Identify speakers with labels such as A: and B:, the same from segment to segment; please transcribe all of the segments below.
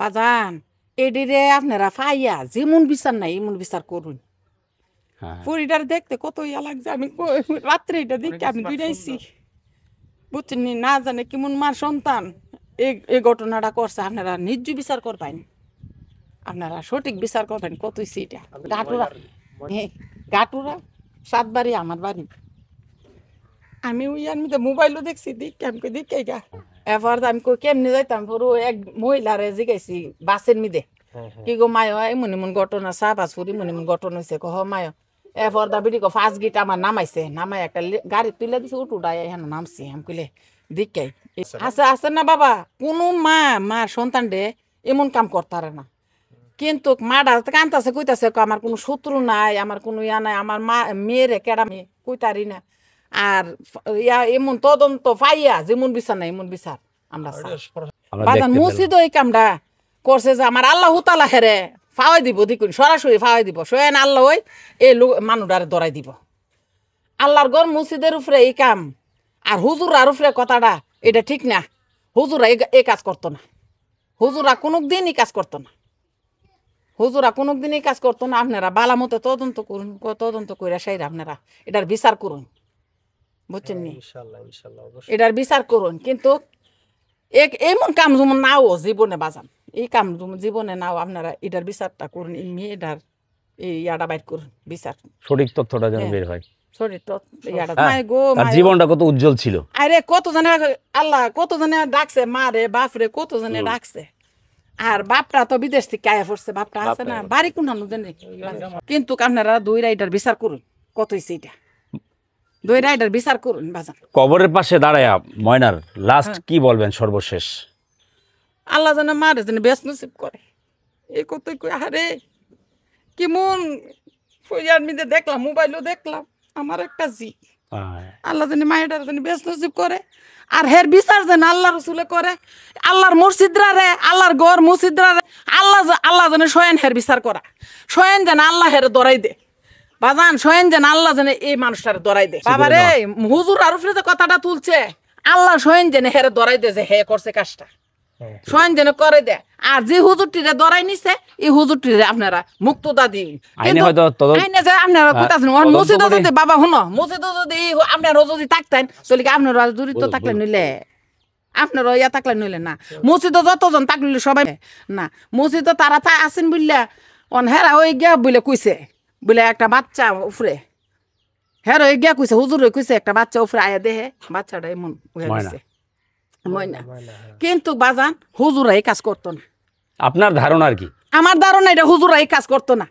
A: বাজান এডিরে আপনারা ফাইয়া যেমন বিচার নাই এমন বিচার করুন। পরিটার দেখতে কত ইয়া লাগছে। আমি রাত্রে এটা দেখে আমি দুইটাইছি বুঝছেন না জানে কেমন মার সন্তান এই ঘটনাটা করছে। আপনারা নিজ বিচার করবেন, আপনারা সঠিক বিচার করবেন। কত এটা গাটুরা, হ্যাঁ গাটুরা 7 বাড়ি আমার বাড়ি। আমি আমি তো মোবাইলও দেখছি দেখে গা। এবার আমি কেমনি যাইতাম পুরো এক মহিলারে জিগাইছি বাসের মিদে কি গো মায় এমন এমন ঘটনা চা বাস ফুরি এমন এমন ঘটনা হয়েছে কহ মায়। এরপর দাবিটি ফার্স্ট গিট আমার নামাইছে, নামাই একটা গাড়ি তুলে দিছে উঠুটাই এখানে নামছি। আমি কইলে দিকাই আছে আছে না বাবা, কোনো মার সন্তান রে এমন কাম করতারে না। কিন্তু মাটা কান্তাছে কইতাছে আমার কোনো শত্রু নাই, আমার কোনো ইয়া নাই, আমার মা মেয়েরে কেডা কইতারি না। আর ইয়া এমন তদন্ত পাইয়া যেমন বিচার নাই এমন বিচার আমরা বাজান মসজিদ এই কামটা করছে যে আমার আল্লাহ তাআলা হেরে ফাওয়াই দিব দেখুন, সরাসরি ফাওয়াই দিব। সোয়েন আল্লাহ ওই এই মানুষটারে দরাই দিব। আল্লাহর ঘর মসজিদের উপরে এই কাম আর হুজুরার উপরে কথাটা এটা ঠিক না। হুজুরা এই কাজ করতো না, হুজুরা কোনো দিন এই কাজ করতো না, হুজুরা কোনো দিন এই কাজ করতো না। আপনারা বালা মতো তদন্ত করুন, তদন্ত করে সেই আপনারা এটার বিচার করুন, বুঝছেন নি? এটার বিচার করুন। কিন্তু এমন কাম যেমন নাও জীবনে বাজান, এই কাম জীবনে নাও আপনারা এটার বিচারটা করুন। এটার ইয়াটা বাইর করুন, বিচার
B: সঠিক তথ্যটা যেন বের হয়।
A: জীবনটা কত উজ্জ্বল ছিল। আরে কত জনে আল্লাহ কত জনে ডাকছে, মা রে বাপ রে কত জনে ডাকছে। আর বাপটা তো বিদেশ থেকে আয়া পড়ছে, বাপটা আছে না বাড়ি কোন কিন্তু আপনারা দুই রাইডার বিচার করুন। কত হয়েছে এটা, দুই রাইডার বিচার করুন বাজান।
B: কবরের পাশে দাঁড়ায়া ময়নার লাস্ট কি বলবেন সর্বশেষ?
A: আল্লাহ যেন মারে যেন বেশ নসিব করে। এই কত আরে কেমন ফুয়ার মিদে দেখলাম, মোবাইলও দেখলাম আমার একটা জি। আল্লাহ যেন মায়ের যেন বেশ নসিব করে। আর হের বিচার যেন আল্লাহ রসুলে করে। আল্লাহর মসজিদরা রে, আল্লাহর গড় মসজিদরা রে আল্লাহ যেন স্বয়ং হের বিচার করা, স্বয়ং যেন আল্লাহ হের দরাই দে বাজান, স্বয়ং যেন আল্লাহ যেন এই মানুষটার দরাই দে। বাবা রে হুজুর আর উপরে যে কথাটা তুলছে আল্লাহ স্বয়ং যেন হের দরাই দে যে হে করছে কাজটা, স্বয়ং যেন করে দে। আর যে হুজুরটিরে দরাই নিছে এই হুজুরটিরে আপনারা মুক্ততা দিন। আপনারা কোথাছেন মসজিদে যদি বাবা শুনো, মসজিদে যদি আপনারা যদি থাকতেন তাহলে কি আপনারা জড়িত থাকলে নইলে আপনারা ইয়া থাকলে নইলে না। মসজিদে যতজন থাকলে সবাই না, মসজিদে তারা আছেন বললে হেরা ওই গিয়া বলে কইছে বলে একটা বাচ্চা উফরে হেরা ওই গিয়া কইছে হুজুর কইছে একটা বাচ্চা উফরে আয়া দেহে বাচ্চাটা এমন হয়েছে ময়না। কিন্তু বাজান হুজুরা এই কাজ করতো না।
B: আপনার ধারণা আর কি? আমার
A: ধারণা এটা হুজুরা এই কাজ করতো না,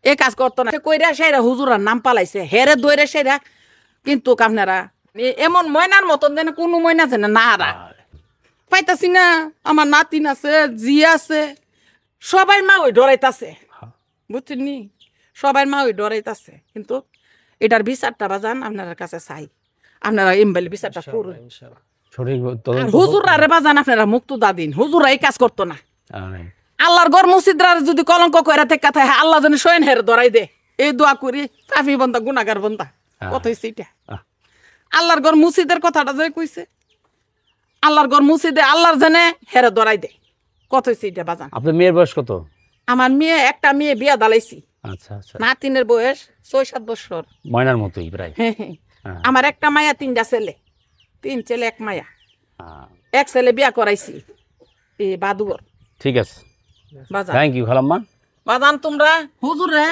A: এই কাজ করতো না। কইরা সেরা হুজুরার নাম পালাইছে হেরে দইরে সেরা। কিন্তু আপনারা এমন ময়নার মতন যেন কোনো ময়না যেন না পাইতাছি না। আমার নাতিন আছে, জি আছে, সবাই মা ওই ডরাইতাছে, বুঝছেন নি? সবাই মা ওই ডরাইতাছে। কিন্তু এটার বিচারটা বাজান আপনার কাছে চাই, আপনারা এমবেলে বিচারটা করুন। হুজুরা রে বাজান আপনারা মুক্তদা দিন। হুজুরা এই কাজ করতো না। আল্লাহর ঘর মসজিদরা যদি কলঙ্ক কইরা থেকে থাকে আল্লাহ যেন স্বয়ং হের ধরাই দে। এই দোয়া করি পাপী বন্দা গুনাহগার বন্দা। কত হইছে এটা? আল্লাহর ঘর মসজিদের কথাটা যে কইছে আল্লাহর ঘর মসজিদে আল্লাহর জেনে হের ধরাই দে। কত হইছে এটা বাজান?
B: আপনার মেয়ের বয়স কত?
A: আমার মেয়ে একটা মেয়ে বিয়া দালাইছি। আচ্ছা আচ্ছা। নাতিনের বয়স 6-7 বছর।
B: ময়নার মতোই প্রায়।
A: আমার একটা মায়া, 3টা ছেলে, 3 ছেলে 1 মায়া। এক ছেলে বিয়া করাইছি এই বাদুর।
B: ঠিক আছে বাজান, থ্যাংক ইউ খালাম্মা।
A: বাজান তোমরা হুজুর রে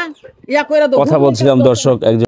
A: ইয়া কইরা দাও।
B: কথা বলছিলাম দর্শক একজন